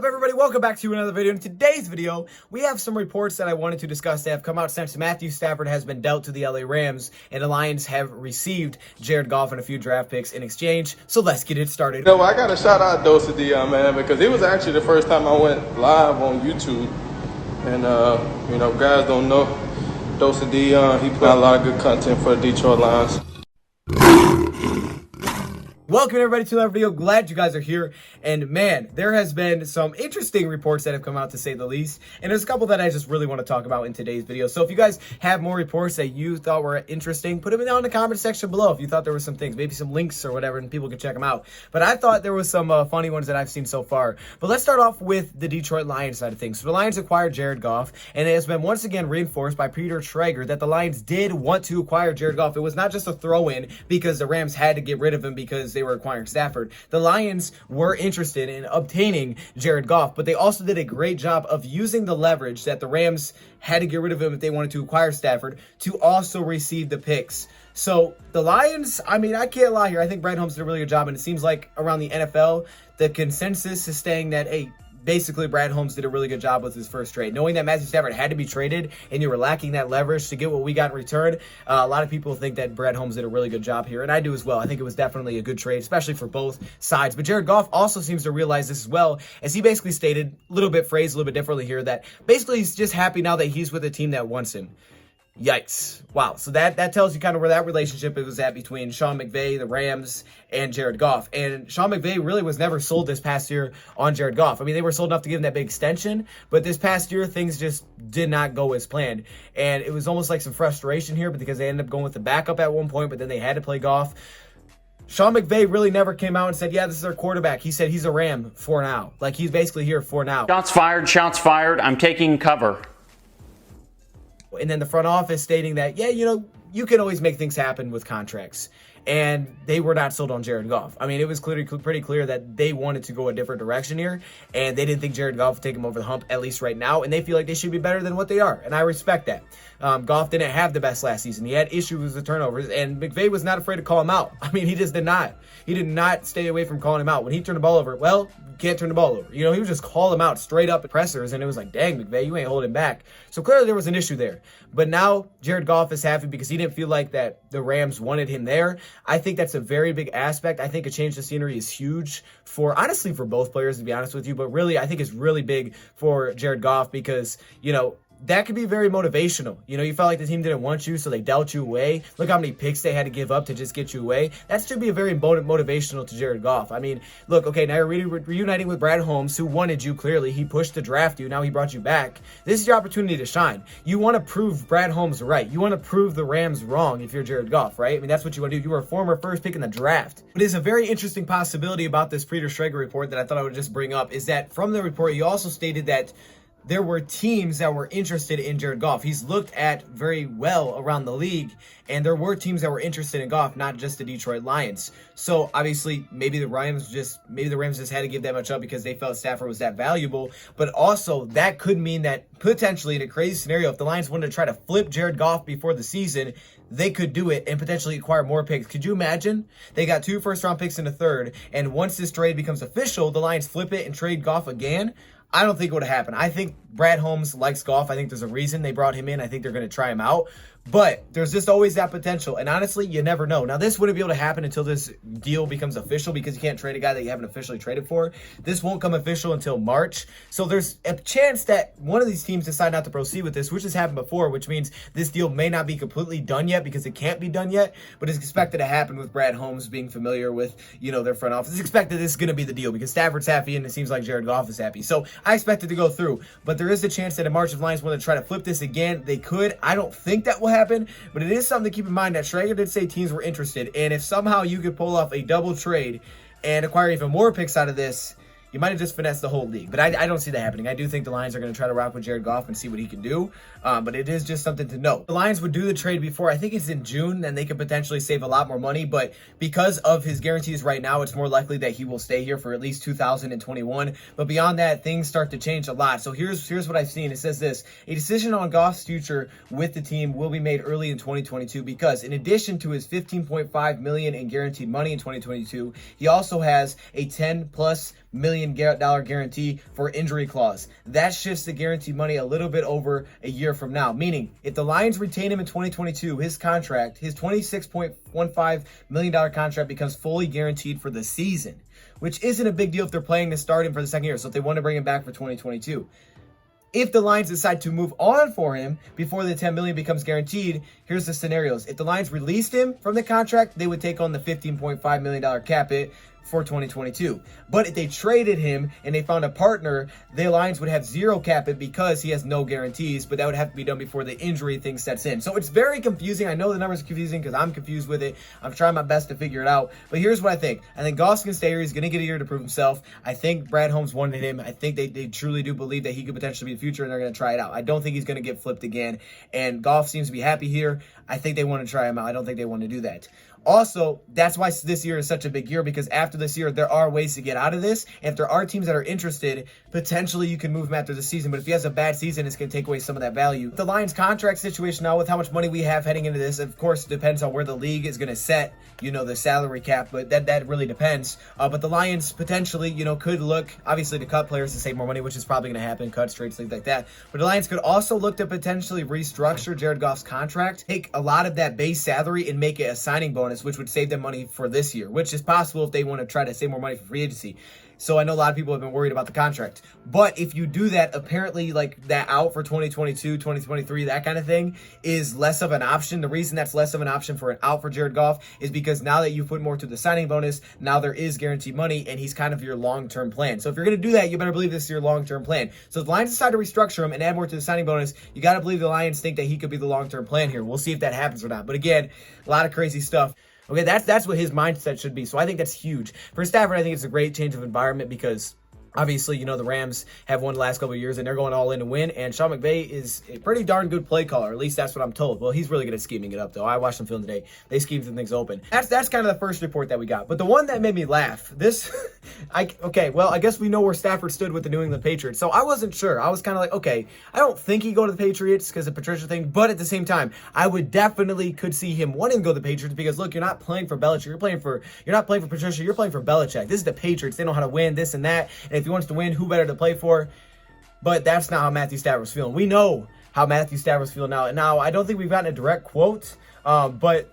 up, everybody? Welcome back to another video. In today's video, we have some reports that I wanted to discuss that have come out since Matthew Stafford has been dealt to the LA Rams, and the Lions have received Jared Goff and a few draft picks in exchange. So let's get it started. I got to shout out DoseOfDion, man, because it was actually the first time I went live on YouTube. And, guys don't know, DoseOfDion, he put out a lot of good content for the Detroit Lions. Welcome everybody to another video. Glad you guys are here. And man, there has been some interesting reports that have come out, to say the least. And there's a couple that I just really want to talk about in today's video. So if you guys have more reports that you thought were interesting, put them down in the comment section below if you thought there were some things, maybe some links or whatever, and people can check them out. But I thought there was some funny ones that I've seen so far. But let's start off with the Detroit Lions side of things. So the Lions acquired Jared Goff, and it has been once again reinforced by Peter Schrager that the Lions did want to acquire Jared Goff. It was not just a throw-in because the Rams had to get rid of him because they were acquiring Stafford. The Lions were interested in obtaining Jared Goff, but they also did a great job of using the leverage that the Rams had to get rid of him if they wanted to acquire Stafford to also receive the picks. So the Lions, I mean, I can't lie here. I think Brad Holmes did a really good job, and it seems like around the NFL, the consensus is saying that, hey, basically, Brad Holmes did a really good job with his first trade. Knowing that Matthew Stafford had to be traded and you were lacking that leverage to get what we got in return, a lot of people think that Brad Holmes did a really good job here, and I do as well. I think it was definitely a good trade, especially for both sides. But Jared Goff also seems to realize this as well, as he basically stated, a little bit phrased a little bit differently here, that basically he's just happy now that he's with a team that wants him. Yikes. Wow. So that tells you kind of where that relationship was at between Sean McVay, the Rams, and Jared Goff. And Sean McVay really was never sold this past year on Jared Goff. I mean, they were sold enough to give him that big extension, but this past year, things just did not go as planned. And it was almost like some frustration here because they ended up going with the backup at one point, but then they had to play Goff. Sean McVay really never came out and said, yeah, this is our quarterback. He said he's a Ram for now. Like, he's basically here for now. Shots fired, shots fired. I'm taking cover. And then the front office stating that, yeah, you can always make things happen with contracts. And they were not sold on Jared Goff. I mean, it was pretty clear that they wanted to go a different direction here, and they didn't think Jared Goff would take him over the hump, at least right now, and they feel like they should be better than what they are, and I respect that. Goff didn't have the best last season. He had issues with the turnovers, and McVay was not afraid to call him out. I mean, he just did not. He did not stay away from calling him out. When he turned the ball over, well, you can't turn the ball over. He would just call him out straight up at pressers, and it was like, dang, McVay, you ain't holding back. So clearly there was an issue there. But now Jared Goff is happy because he didn't feel like that the Rams wanted him there. I think that's a very big aspect. I think a change of scenery is huge honestly for both players, to be honest with you. But really, I think it's really big for Jared Goff because, that could be very motivational. You felt like the team didn't want you, so they dealt you away. Look how many picks they had to give up to just get you away. That should be a very motivational to Jared Goff. I mean, look, okay, now you're reuniting with Brad Holmes, who wanted you clearly. He pushed to draft you. Now he brought you back. This is your opportunity to shine. You want to prove Brad Holmes right. You want to prove the Rams wrong if you're Jared Goff, right? I mean, that's what you want to do. You were a former first pick in the draft. But it is a very interesting possibility about this Peter Schrager report that I thought I would just bring up, is that from the report, you also stated that there were teams that were interested in Jared Goff. He's looked at very well around the league, and there were teams that were interested in Goff, not just the Detroit Lions. So obviously, maybe the Rams just had to give that much up because they felt Stafford was that valuable. But also, that could mean that potentially, in a crazy scenario, if the Lions wanted to try to flip Jared Goff before the season, they could do it and potentially acquire more picks. Could you imagine? They got 2 first-round picks in the third, and once this trade becomes official, the Lions flip it and trade Goff again. I don't think it would happen. I think Brad Holmes likes Goff. I think there's a reason they brought him in. I think they're going to try him out. But there's just always that potential. And honestly, you never know. Now, this wouldn't be able to happen until this deal becomes official because you can't trade a guy that you haven't officially traded for. This won't come official until March. So there's a chance that one of these teams decide not to proceed with this, which has happened before, which means this deal may not be completely done yet because it can't be done yet. But it's expected to happen with Brad Holmes being familiar with, their front office. It's expected this is going to be the deal because Stafford's happy and it seems like Jared Goff is happy. So I expect it to go through. But there is a chance that in March, if Lions want to try to flip this again, they could. I don't think that will happen. But it is something to keep in mind that Schrager did say teams were interested. And if somehow you could pull off a double trade and acquire even more picks out of this, you might have just finessed the whole league. But I don't see that happening. I do think the Lions are going to try to rock with Jared Goff and see what he can do. But it is just something to note. The Lions would do the trade before, I think it's in June, then they could potentially save a lot more money. But because of his guarantees right now, it's more likely that he will stay here for at least 2021. But beyond that, things start to change a lot. So here's what I've seen. It says this: a decision on Goff's future with the team will be made early in 2022 because in addition to his $15.5 million in guaranteed money in 2022, he also has a $10+ million million guarantee for injury clause. That shifts the guaranteed money a little bit over a year from now, meaning if the Lions retain him in 2022, his contract, his $26.15 million contract becomes fully guaranteed for the season, which isn't a big deal if they're planning to start him for the second year. So if they want to bring him back for 2022. If the Lions decide to move on for him before the $10 million becomes guaranteed, here's the scenarios. If the Lions released him from the contract, they would take on the $15.5 million cap hit for 2022. But if they traded him and they found a partner, the Lions would have zero cap hit because he has no guarantees, but that would have to be done before the injury thing sets in. So it's very confusing. I know the numbers are confusing because I'm confused with it. I'm trying my best to figure it out. But here's what I think. I think Goff's going to stay here. He's going to get a year to prove himself. I think Brad Holmes wanted him. I think they truly do believe that he could potentially be the future, and they're going to try it out. I don't think he's going to get flipped again. And Goff seems to be happy here. I think they want to try him out. I don't think they want to do that. Also, that's why this year is such a big year, because after this year, there are ways to get out of this. And if there are teams that are interested, potentially you can move him after the season. But if he has a bad season, it's going to take away some of that value. The Lions contract situation now, with how much money we have heading into this, of course, depends on where the league is going to set, the salary cap. But that really depends. But the Lions potentially, could look, obviously, to cut players to save more money, which is probably going to happen, cuts, trades, things like that. But the Lions could also look to potentially restructure Jared Goff's contract, take a lot of that base salary and make it a signing bonus, which would save them money for this year, which is possible if they want to try to save more money for free agency. So I know a lot of people have been worried about the contract. But if you do that, apparently like that out for 2022, 2023, that kind of thing is less of an option. The reason that's less of an option for an out for Jared Goff is because now that you put more to the signing bonus, now there is guaranteed money and he's kind of your long-term plan. So if you're going to do that, you better believe this is your long-term plan. So if the Lions decide to restructure him and add more to the signing bonus, you got to believe the Lions think that he could be the long-term plan here. We'll see if that happens or not. But again, a lot of crazy stuff. Okay, that's what his mindset should be. So I think that's huge. For Stafford, I think it's a great change of environment because obviously, the Rams have won the last couple of years, and they're going all in to win. And Sean McVay is a pretty darn good play caller. At least that's what I'm told. Well, he's really good at scheming it up, though. I watched them film today. They schemed some things open. That's kind of the first report that we got. But the one that made me laugh, I guess we know where Stafford stood with the New England Patriots. So I wasn't sure. I was kind of like, okay, I don't think he'd go to the Patriots because of the Patricia thing. But at the same time, I would definitely could see him wanting to go to the Patriots because, look, you're not playing for Belichick. You're not playing for Patricia. You're playing for Belichick. This is the Patriots. They know how to win, this and that. And if he wants to win, who better to play for? But that's not how Matthew Stafford's feeling. We know how Matthew Stafford's feeling now. And now I don't think we've gotten a direct quote, but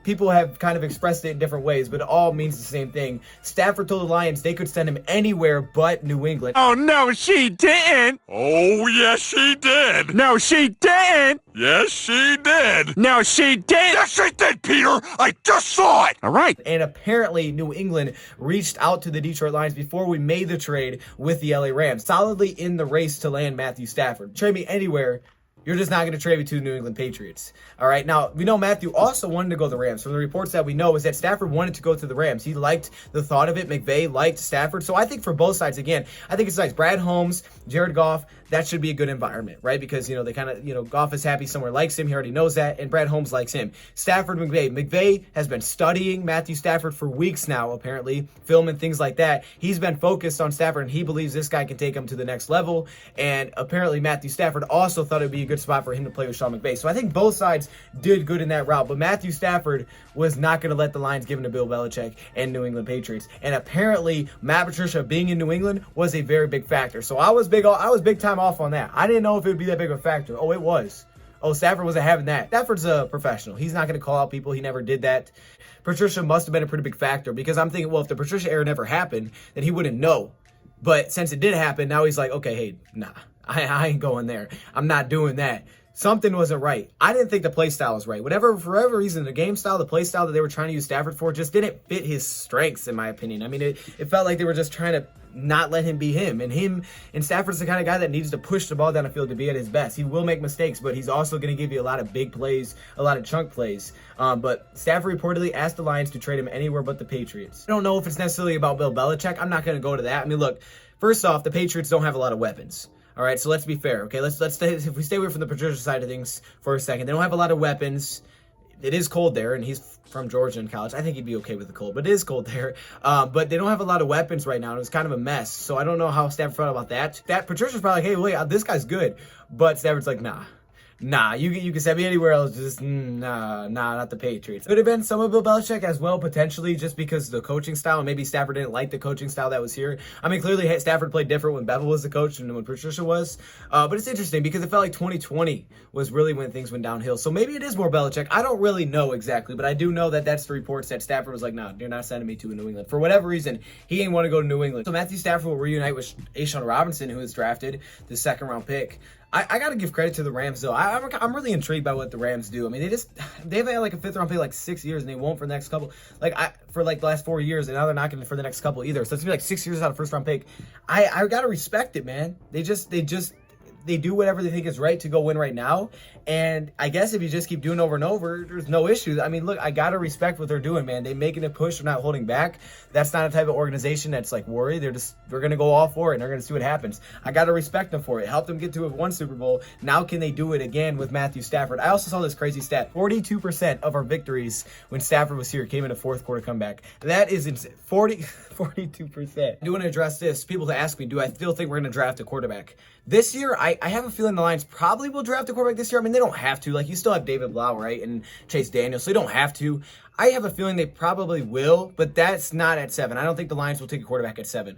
people have kind of expressed it in different ways, but it all means the same thing. Stafford told the Lions they could send him anywhere but New England. Oh, no, she didn't. Oh, yes, she did. No, she didn't. Yes, she did. No, she didn't. Yes, she did, Peter. I just saw it. All right. And apparently New England reached out to the Detroit Lions before we made the trade with the LA Rams, solidly in the race to land Matthew Stafford. Trade me anywhere. You're just not going to trade me to the New England Patriots. All right. Now, we know Matthew also wanted to go to the Rams. From the reports that we know is that Stafford wanted to go to the Rams. He liked the thought of it. McVay liked Stafford. So I think for both sides, again, I think it's nice. Brad Holmes, Jared Goff, that should be a good environment, right? Because, they kind of, Goff is happy somewhere likes him. He already knows that. And Brad Holmes likes him. Stafford, McVay. McVay has been studying Matthew Stafford for weeks now, apparently, filming things like that. He's been focused on Stafford, and he believes this guy can take him to the next level. And apparently Matthew Stafford also thought it would be a good spot for him to play with Sean McVay. So I think both sides did good in that route. But Matthew Stafford was not going to let the Lions give him to Bill Belichick and New England Patriots. And apparently Matt Patricia being in New England was a very big factor. So I was big time off on that. I didn't know if it would be that big of a factor. Oh, it was. Oh, Stafford wasn't having that. Stafford's a professional. He's not going to call out people. He never did that. Patricia must have been a pretty big factor because I'm thinking, well, if the Patricia era never happened, then he wouldn't know. But since it did happen, now he's like, okay, hey, nah, I ain't going there. I'm not doing that. Something wasn't right. I didn't think the play style was right. For whatever reason, the game style, the play style that they were trying to use Stafford for just didn't fit his strengths, in my opinion. I mean, it felt like they were just trying to not let him be him. And Stafford's the kind of guy that needs to push the ball down the field to be at his best. He will make mistakes, but he's also going to give you a lot of big plays, a lot of chunk plays. But Stafford reportedly asked the Lions to trade him anywhere but the Patriots. I don't know if it's necessarily about Bill Belichick. I'm not going to go to that. I mean, look, first off, the Patriots don't have a lot of weapons. All right, so let's be fair, okay? Let's stay, if we stay away from the Patricia side of things for a second. They don't have a lot of weapons. It is cold there, and he's from Georgia in college. I think he'd be okay with the cold, but it is cold there. But they don't have a lot of weapons right now, and it's kind of a mess. So I don't know how Stafford felt about that. Patricia's probably like, hey, wait, this guy's good. But Stafford's like, nah, Nah, you can send me anywhere else. Just nah, not the Patriots. Could have been some of Bill Belichick as well, potentially, just because of the coaching style. And maybe Stafford didn't like the coaching style that was here. I mean, clearly Stafford played different when Bevel was the coach and when Patricia was. But it's interesting because it felt like 2020 was really when things went downhill. So maybe it is more Belichick. I don't really know exactly, but I do know that that's the reports that Stafford was like, nah, you're not sending me to New England. For whatever reason, he ain't want to go to New England. So Matthew Stafford will reunite with Ashawn Robinson, who was drafted, the 2nd round pick. I got to give credit to the Rams, though. I'm really intrigued by what the Rams do. I mean, they haven't had like a 5th round pick like 6 years, and they won't for the next couple, for the last 4 years, and now they're not going to for the next couple either. So it's gonna be like 6 years out of 1st round pick. I got to respect it, man. They do whatever they think is right to go win right now. And I guess if you just keep doing over and over, there's no issue. I mean, look, I got to respect what they're doing, man. They're making a push. They're not holding back. That's not a type of organization that's like worried. They're going to go all for it, and they're going to see what happens. I got to respect them for it. Help them get to one Super Bowl. Now can they do it again with Matthew Stafford? I also saw this crazy stat. 42% of our victories when Stafford was here came in a 4th quarter comeback. That is insane. 42%. I do want to address this. People to ask me, do I still think we're going to draft a quarterback? This year, I have a feeling the Lions probably will draft a quarterback this year. I mean, they don't have to. Like, you still have David Blau, right, and Chase Daniel, so they don't have to. I have a feeling they probably will, but that's not at 7. I don't think the Lions will take a quarterback at 7.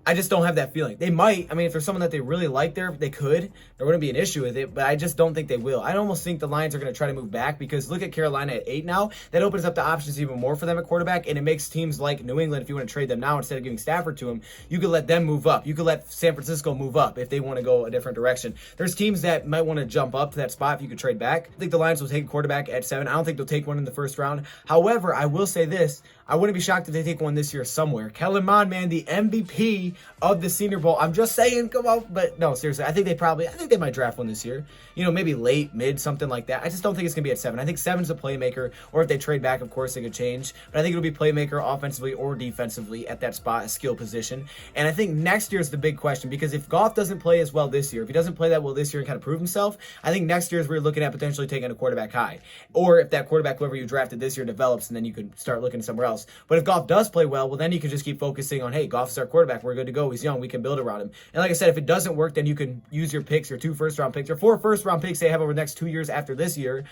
I just don't have that feeling. They might. I mean, if there's someone that they really like there, they could. There wouldn't be an issue with it, but I just don't think they will. I almost think the Lions are going to try to move back because look at Carolina at 8 now. That opens up the options even more for them at quarterback, and it makes teams like New England, if you want to trade them now instead of giving Stafford to them, you could let them move up. You could let San Francisco move up if they want to go a different direction. There's teams that might want to jump up to that spot if you could trade back. I think the Lions will take a quarterback at 7. I don't think they'll take one in the 1st round. However, I will say this. I wouldn't be shocked if they take one this year somewhere. Kellen Mond, man, the MVP of the Senior Bowl. I'm just saying, come on. But no, seriously, I think they might draft one this year. You know, maybe late, mid, something like that. I just don't think it's going to be at 7. I think 7's a playmaker, or if they trade back, of course, they could change. But I think it'll be playmaker offensively or defensively at that spot, a skill position. And I think next year is the big question because if Goff doesn't play as well this year, if he doesn't play that well this year and kind of prove himself, I think next year is where you're looking at potentially taking a quarterback high. Or if that quarterback, whoever you drafted this year, develops, and then you could start looking somewhere else. But if Goff does play well, then you can just keep focusing on, hey, Goff's our quarterback. We're good to go. He's young. We can build around him. And like I said, if it doesn't work, then you can use your picks, your 2 first-round picks, or 4 first-round picks they have over the next 2 years after this year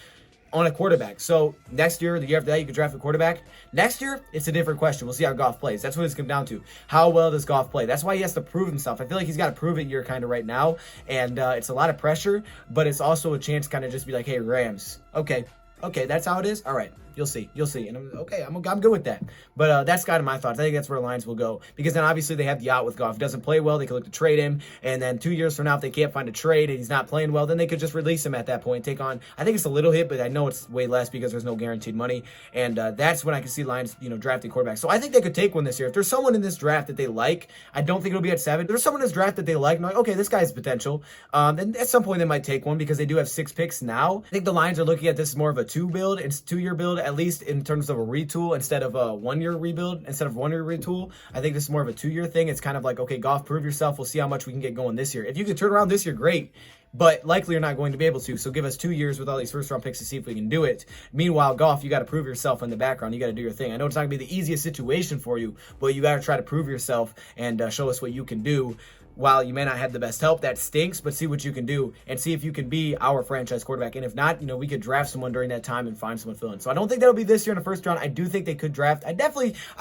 on a quarterback. So next year, the year after that, you could draft a quarterback. Next year, it's a different question. We'll see how Goff plays. That's what it's come down to. How well does Goff play? That's why he has to prove himself. I feel like he's got to prove it here kind of right now. And it's a lot of pressure, but it's also a chance to kind of just be like, hey, Rams, okay, that's how it is. All right. You'll see. And I'm good with that. But that's kind of my thoughts. I think that's where the Lions will go. Because then obviously they have the out with Goff. If he doesn't play well, they can look to trade him. And then 2 years from now, if they can't find a trade and he's not playing well, then they could just release him at that point. Take on, I think it's a little hit, but I know it's way less because there's no guaranteed money. And that's when I can see Lions, drafting quarterbacks. So I think they could take one this year. If there's someone in this draft that they like, I don't think it'll be at 7. If there's someone in this draft that they like, and like, okay, this guy has potential. Then at some point they might take one because they do have 6 picks now. I think the Lions are looking at this more of a 2-year build, at least in terms of a retool instead of a 1-year rebuild, instead of 1-year retool. I think this is more of a 2-year thing. It's kind of like, okay, Goff, prove yourself. We'll see how much we can get going this year. If you can turn around this year, great. But likely you're not going to be able to. So give us 2 years with all these first-round picks to see if we can do it. Meanwhile, Goff, you got to prove yourself in the background. You got to do your thing. I know it's not going to be the easiest situation for you, but you got to try to prove yourself and show us what you can do. While you may not have the best help, that stinks, but see what you can do and see if you can be our franchise quarterback. And if not, we could draft someone during that time and find someone fill in. So I don't think that'll be this year in the 1st round. I do think they could draft. I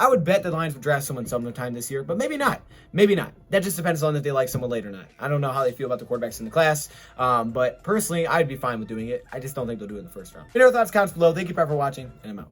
would bet the Lions would draft someone sometime this year, but maybe not. Maybe not. That just depends on if they like someone late or not. I don't know how they feel about the quarterbacks in the class, but personally, I'd be fine with doing it. I just don't think they'll do it in the 1st round. Your thoughts, comments below. Thank you for watching, and I'm out.